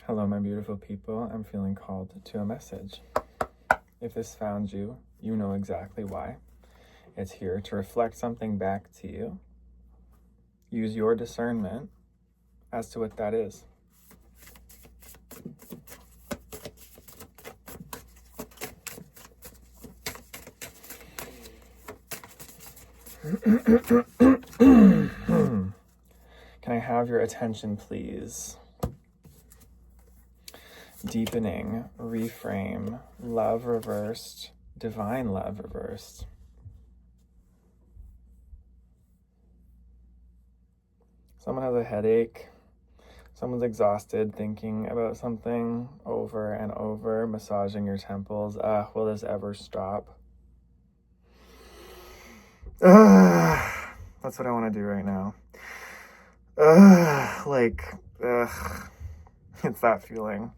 Hello, my beautiful people. I'm feeling called to a message. If this found you, you know exactly why. It's here to reflect something back to you. Use your discernment as to what that is. Can I have your attention, please? Deepening, reframe, love reversed, divine love reversed. Someone has a headache. Someone's exhausted thinking about something over and over, massaging your temples. Will this ever stop? That's what I want to do right now. It's that feeling.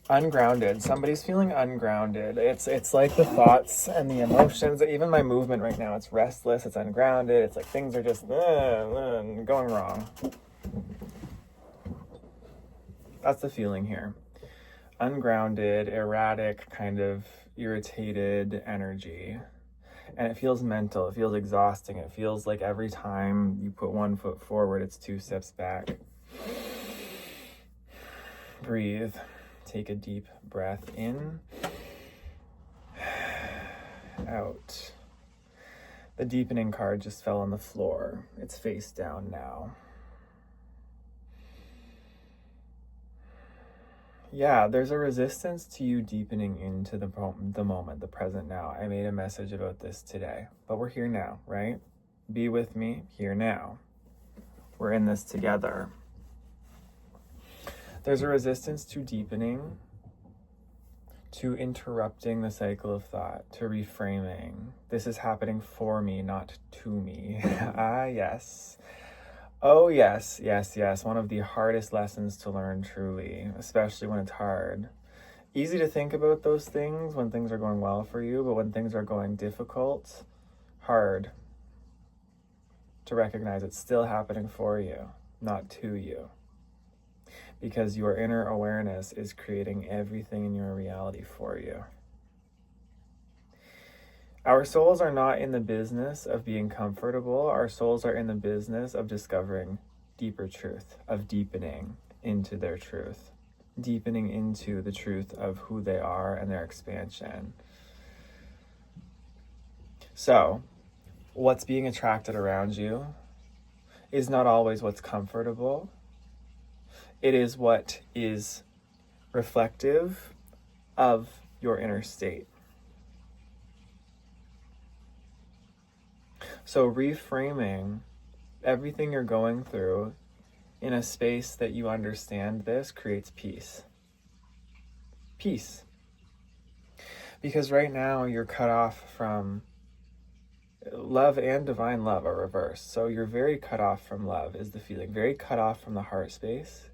Ungrounded. Somebody's feeling ungrounded. It's like the thoughts and the emotions, even my movement right now, it's restless, it's ungrounded, it's like things are just going wrong. That's the feeling here. Ungrounded, erratic, kind of irritated energy. And it feels mental, it feels exhausting, it feels like every time you put one foot forward, it's 2 steps back. Breathe. Take a deep breath in, out. The deepening card just fell on the floor. It's face down now. Yeah, there's a resistance to you deepening into the moment, the present now. I made a message about this today, but we're here now, right? Be with me here now. We're in this together. There's a resistance to deepening, to interrupting the cycle of thought, to reframing. This is happening for me, not to me. Yes. Oh, yes. One of the hardest lessons to learn, truly, especially when it's hard. Easy to think about those things when things are going well for you, but when things are going difficult, hard to recognize it's still happening for you, not to you. Because your inner awareness is creating everything in your reality for you. Our souls are not in the business of being comfortable. Our souls are in the business of discovering deeper truth, of deepening into their truth, deepening into the truth of who they are and their expansion. So, what's being attracted around you is not always what's comfortable. It is what is reflective of your inner state. So reframing everything you're going through in a space that you understand this creates peace. Peace. Because right now you're cut off from love, and divine love are reversed. So you're very cut off from love is the feeling. Very cut off from the heart space.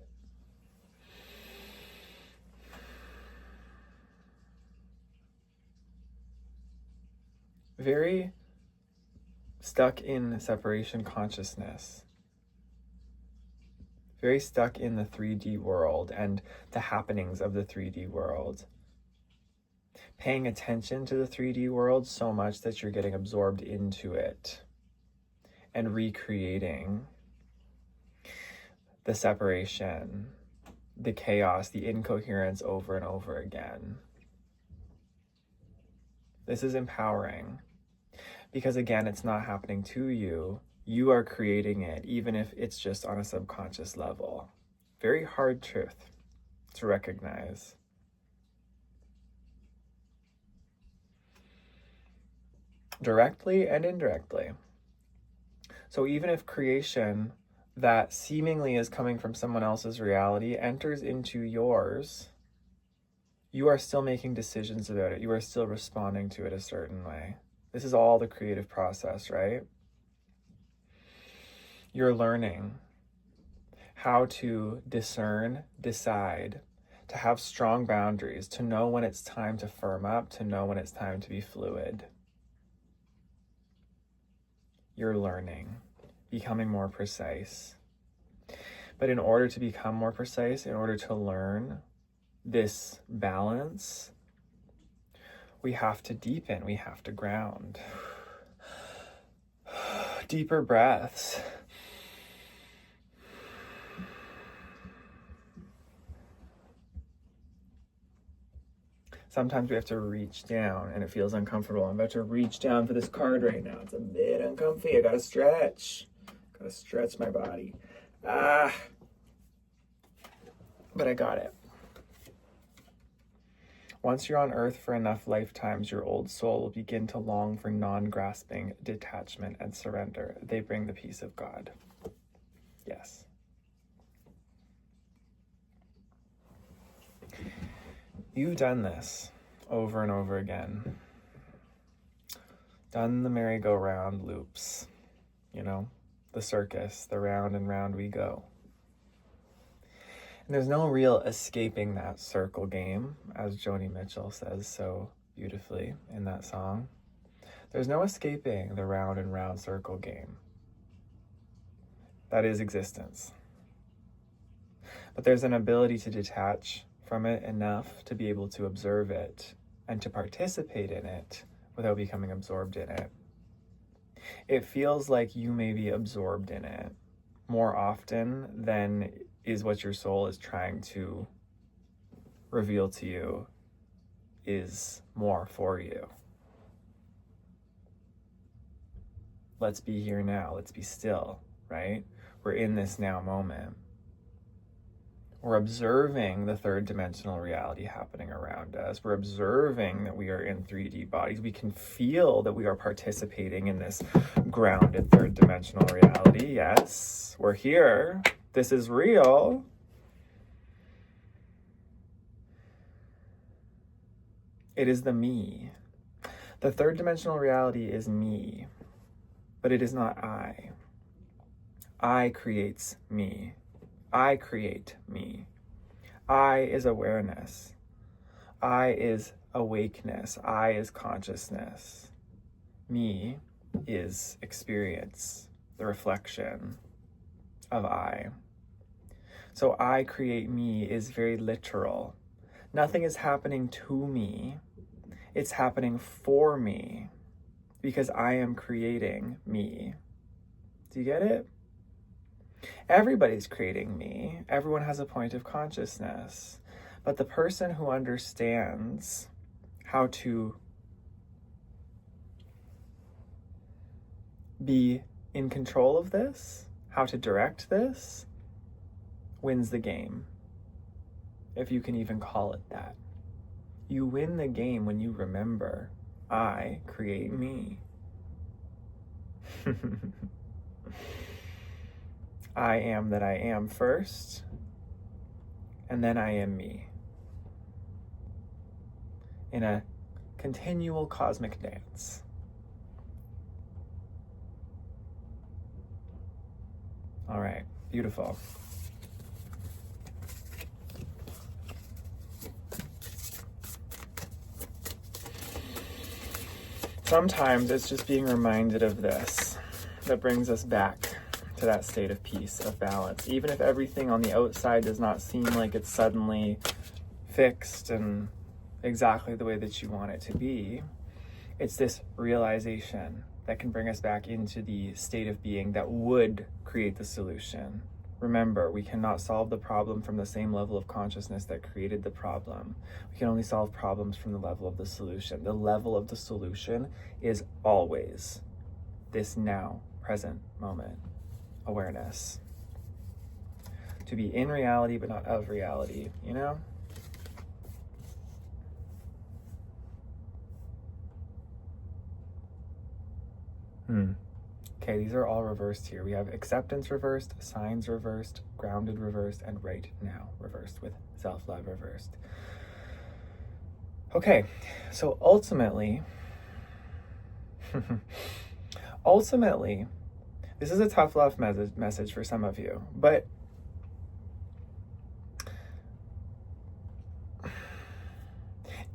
Very stuck in separation consciousness. Very stuck in the 3D world and the happenings of the 3D world. Paying attention to the 3D world so much that you're getting absorbed into it and recreating the separation, the chaos, the incoherence over and over again. This is empowering. Because again, it's not happening to you. You are creating it, even if it's just on a subconscious level. Very hard truth to recognize. Directly and indirectly. So even if creation that seemingly is coming from someone else's reality enters into yours, you are still making decisions about it. You are still responding to it a certain way. This is all the creative process, right? You're learning how to discern, decide, to have strong boundaries, to know when it's time to firm up, to know when it's time to be fluid. You're learning, becoming more precise, But in order to become more precise, in order to learn this balance, we have to deepen, we have to ground. Deeper breaths. Sometimes we have to reach down and it feels uncomfortable. I'm about to reach down for this card right now. It's a bit uncomfy. I gotta stretch. Gotta stretch my body. But I got it. Once you're on earth for enough lifetimes, your old soul will begin to long for non-grasping detachment and surrender. They bring the peace of God. Yes. You've done this over and over again. Done the merry-go-round loops, the circus, the round and round we go. And there's no real escaping that circle game, as Joni Mitchell says so beautifully in that song. There's no escaping the round and round circle game. That is existence. But there's an ability to detach from it enough to be able to observe it and to participate in it without becoming absorbed in it. It feels like you may be absorbed in it more often than is what your soul is trying to reveal to you is more for you. Let's be here now. Let's be still, right? We're in this now moment. We're observing the third dimensional reality happening around us. We're observing that we are in 3D bodies. We can feel that we are participating in this grounded third dimensional reality. Yes, we're here. This is real. It is the me. The third dimensional reality is me, but it is not I. I creates me. I create me. I is awareness. I is awakeness. I is consciousness. Me is experience, the reflection of I. So I create me is very literal. Nothing is happening to me. It's happening for me because I am creating me. Do you get it? Everybody's creating me. Everyone has a point of consciousness. But the person who understands how to be in control of this, how to direct this, wins the game. If you can even call it that. You win the game when you remember, I create me. I am that I am first, and then I am me. In a continual cosmic dance. All right, beautiful. Sometimes it's just being reminded of this that brings us back to that state of peace, of balance. Even if everything on the outside does not seem like it's suddenly fixed and exactly the way that you want it to be, it's this realization that can bring us back into the state of being that would create the solution. Remember, we cannot solve the problem from the same level of consciousness that created the problem. We can only solve problems from the level of the solution. The level of the solution is always this now, present moment awareness. To be in reality, but not of reality, you know? Okay, these are all reversed here. We have acceptance reversed, signs reversed, grounded reversed, and right now reversed with self-love reversed. Okay, so ultimately, this is a tough love message for some of you, but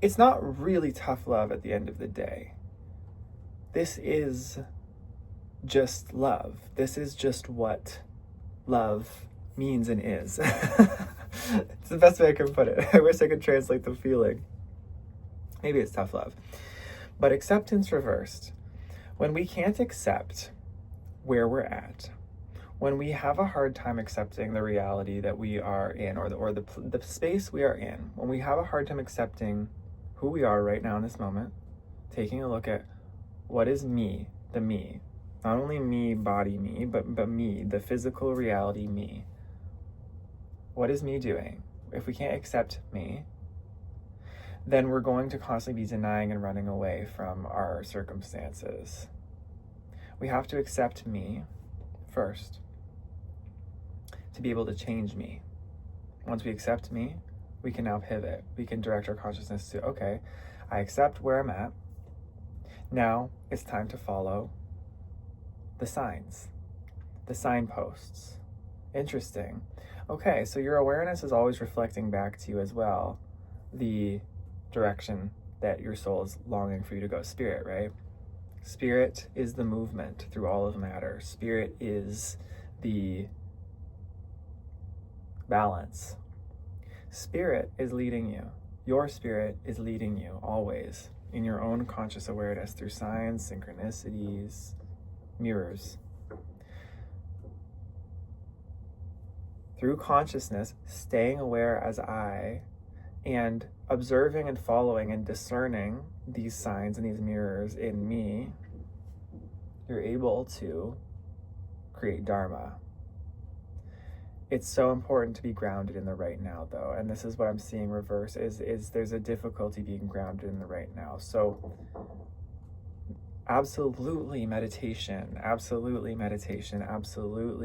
it's not really tough love at the end of the day. This is just love. This is just what love means and is. It's the best way I can put it. I wish I could translate the feeling. Maybe it's tough love. But acceptance reversed. When we can't accept where we're at, when we have a hard time accepting the reality that we are in, or the space we are in, when we have a hard time accepting who we are right now in this moment, taking a look at what is me, the me, not only me, body me, but me, the physical reality me. What is me doing? If we can't accept me, then we're going to constantly be denying and running away from our circumstances. We have to accept me first to be able to change me. Once we accept me, we can now pivot. We can direct our consciousness to, okay, I accept where I'm at. Now it's time to follow the signs, the signposts. Interesting. Okay, so your awareness is always reflecting back to you as well the direction that your soul is longing for you to go. Spirit, right? Spirit is the movement through all of matter. Spirit is the balance. Spirit is leading you. Your spirit is leading you always in your own conscious awareness through signs, synchronicities, mirrors. Through consciousness, staying aware as I, and observing and following and discerning these signs and these mirrors in me, you're able to create Dharma. It's so important to be grounded in the right now, though, and this is what I'm seeing reverse, is there's a difficulty being grounded in the right now. So absolutely meditation, absolutely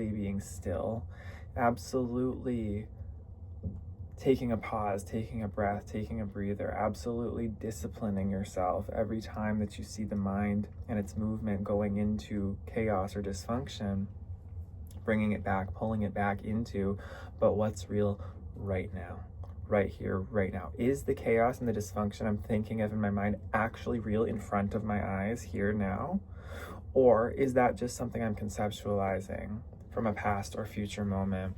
being still, absolutely taking a pause, taking a breath, taking a breather, absolutely disciplining yourself every time that you see the mind and its movement going into chaos or dysfunction, bringing it back, pulling it back into, but what's real right now, right here, right now? Is the chaos and the dysfunction I'm thinking of in my mind actually real in front of my eyes here now? Or is that just something I'm conceptualizing from a past or future moment?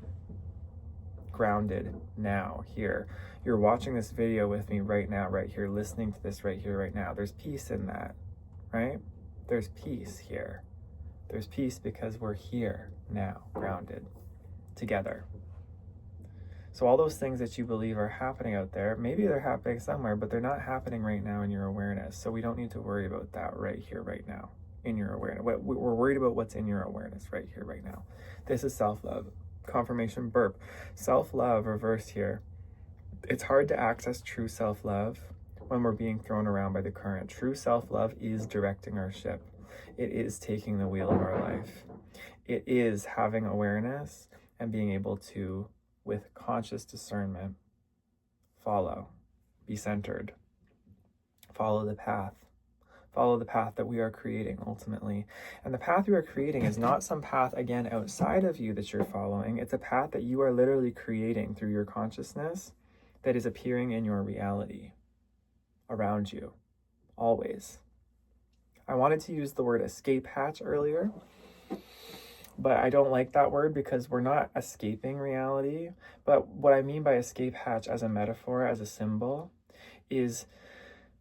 Grounded now, here. You're watching this video with me right now, right here, listening to this right here, right now. There's peace in that, right? There's peace here. There's peace because we're here now, grounded, together. So all those things that you believe are happening out there, maybe they're happening somewhere, but they're not happening right now in your awareness. So we don't need to worry about that right here, right now, in your awareness. We're worried about what's in your awareness right here, right now. This is self-love. Confirmation burp. Self-love reversed here. It's hard to access true self-love when we're being thrown around by the current. True self-love is directing our ship. It is taking the wheel of our life. It is having awareness and being able to, with conscious discernment, follow, be centered, follow the path. Follow the path that we are creating ultimately. And the path you are creating is not some path, again, outside of you that you're following. It's a path that you are literally creating through your consciousness that is appearing in your reality around you, always. I wanted to use the word escape hatch earlier, but I don't like that word because we're not escaping reality. But what I mean by escape hatch as a metaphor, as a symbol, is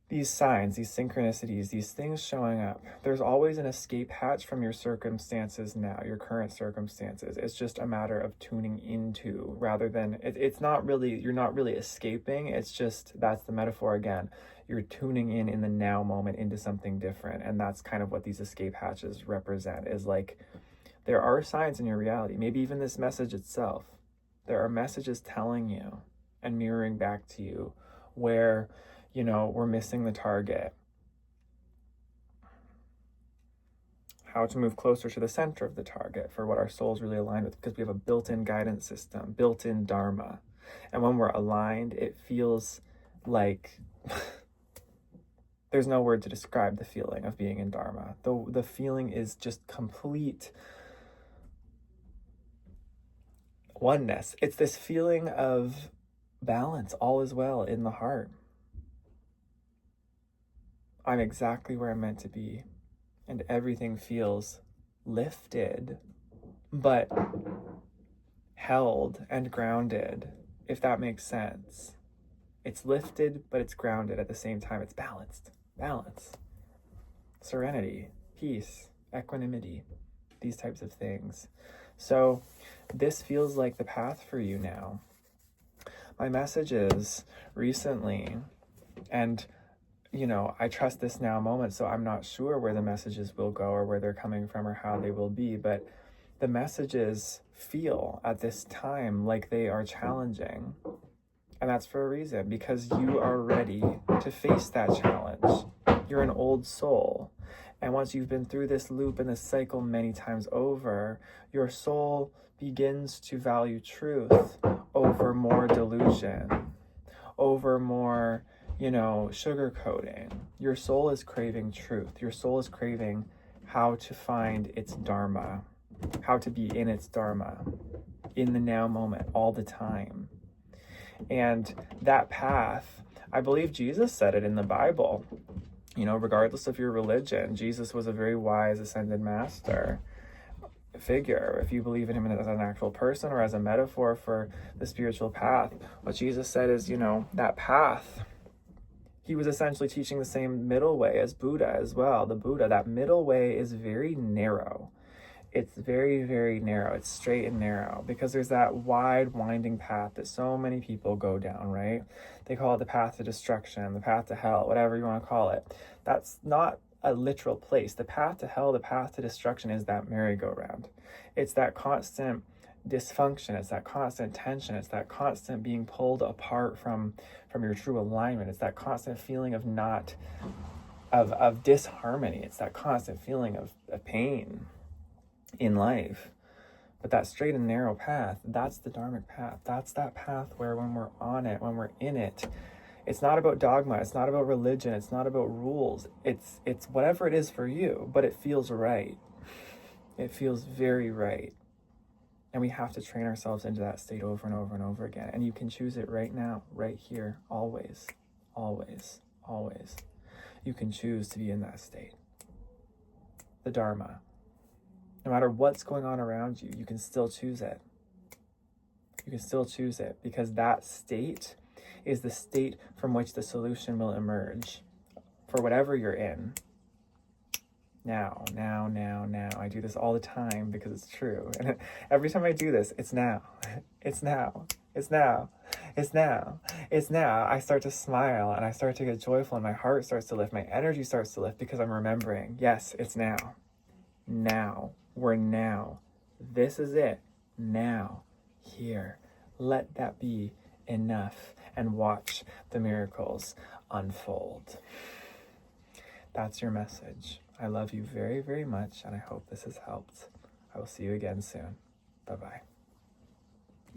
these signs, these synchronicities, these things showing up. There's always an escape hatch from your circumstances now, your current circumstances. It's just a matter of tuning into, rather than, it's not really, you're not really escaping. It's just, that's the metaphor again. You're tuning in the now moment into something different. And that's kind of what these escape hatches represent, is like, there are signs in your reality, maybe even this message itself. There are messages telling you and mirroring back to you where, you know, we're missing the target. How to move closer to the center of the target for what our soul's really aligned with, because we have a built-in guidance system, built-in Dharma. And when we're aligned, it feels like there's no word to describe the feeling of being in Dharma. The feeling is just complete oneness. It's this feeling of balance, all is well in the heart. I'm exactly where I'm meant to be, and everything feels lifted, but held and grounded, if that makes sense. It's lifted, but it's grounded at the same time. It's balanced. Balance. Serenity, peace, equanimity, these types of things. So this feels like the path for you now. My messages recently, and I trust this now moment, so I'm not sure where the messages will go or where they're coming from or how they will be, but the messages feel at this time like they are challenging. And that's for a reason, because you are ready to face that challenge. You're an old soul. And once you've been through this loop and this cycle many times over, your soul begins to value truth over more delusion, over more, sugarcoating. Your soul is craving truth. Your soul is craving how to find its dharma, how to be in its dharma, in the now moment, all the time. And that path, I believe Jesus said it in the Bible, regardless of your religion, Jesus was a very wise ascended master figure. If you believe in him as an actual person or as a metaphor for the spiritual path, what Jesus said is, that path, he was essentially teaching the same middle way as Buddha as well. The Buddha, that middle way is very narrow. It's very, very narrow. It's straight and narrow because there's that wide, winding path that so many people go down, right? They call it the path to destruction, the path to hell, whatever you want to call it. That's not a literal place. The path to hell, the path to destruction is that merry-go-round. It's that constant dysfunction. It's that constant tension. It's that constant being pulled apart from your true alignment. It's that constant feeling of of disharmony. It's that constant feeling of pain in life. But that straight and narrow path, that's the dharmic path. That's that path where when we're on it, when we're in it, it's not about dogma, it's not about religion, it's not about rules. It's whatever it is for you, but it feels right. It feels very right. And we have to train ourselves into that state over and over and over again. And you can choose it right now, right here, always, always, always. You can choose to be in that state. The Dharma. No matter what's going on around you, you can still choose it. You can still choose it because that state is the state from which the solution will emerge for whatever you're in. Now. I do this all the time because it's true. And every time I do this, it's now. It's now. It's now. It's now. It's now. I start to smile and I start to get joyful and my heart starts to lift. My energy starts to lift because I'm remembering, yes, it's now. Now. We're now. This is it. Now. Here. Let that be enough and watch the miracles unfold. That's your message. I love you very, very much, and I hope this has helped. I will see you again soon. Bye-bye.